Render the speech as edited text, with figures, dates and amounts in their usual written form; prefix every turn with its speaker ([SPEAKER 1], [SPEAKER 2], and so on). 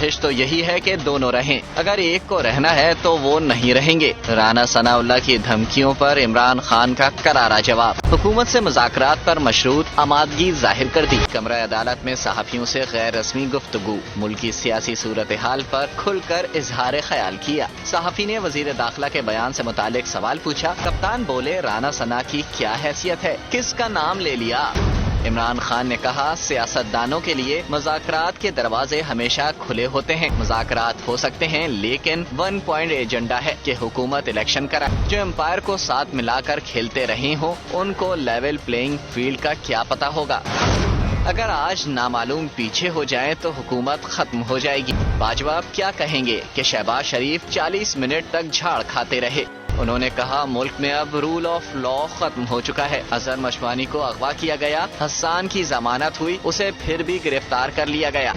[SPEAKER 1] خواہش تو یہی ہے کہ دونوں رہیں، اگر ایک کو رہنا ہے تو وہ نہیں رہیں گے۔ رانا ثناء اللہ کی دھمکیوں پر عمران خان کا کرارا جواب، حکومت سے مذاکرات پر مشروط آمادگی ظاہر کر دی۔ کمرہ عدالت میں صحافیوں سے غیر رسمی گفتگو، ملکی سیاسی صورتحال پر کھل کر اظہار خیال کیا۔ صحافی نے وزیر داخلہ کے بیان سے متعلق سوال پوچھا، کپتان بولے رانا ثناء کی کیا حیثیت ہے، کس کا نام لے لیا؟ عمران خان نے کہا، سیاستدانوں کے لیے مذاکرات کے دروازے ہمیشہ کھلے ہوتے ہیں، مذاکرات ہو سکتے ہیں، لیکن 1 پوائنٹ ایجنڈا ہے کہ حکومت الیکشن کرائے۔ جو امپائر کو ساتھ ملا کر کھیلتے رہے ہوں ان کو لیول پلینگ فیلڈ کا کیا پتا ہوگا؟ اگر آج نامعلوم پیچھے ہو جائیں تو حکومت ختم ہو جائے گی۔ باجوہ کیا کہیں گے کہ شہباز شریف 40 منٹ تک جھاڑ کھاتے رہے۔ انہوں نے کہا، ملک میں اب رول آف لا ختم ہو چکا ہے۔ اظہر مشوانی کو اغوا کیا گیا، حسان کی ضمانت ہوئی، اسے پھر بھی گرفتار کر لیا گیا۔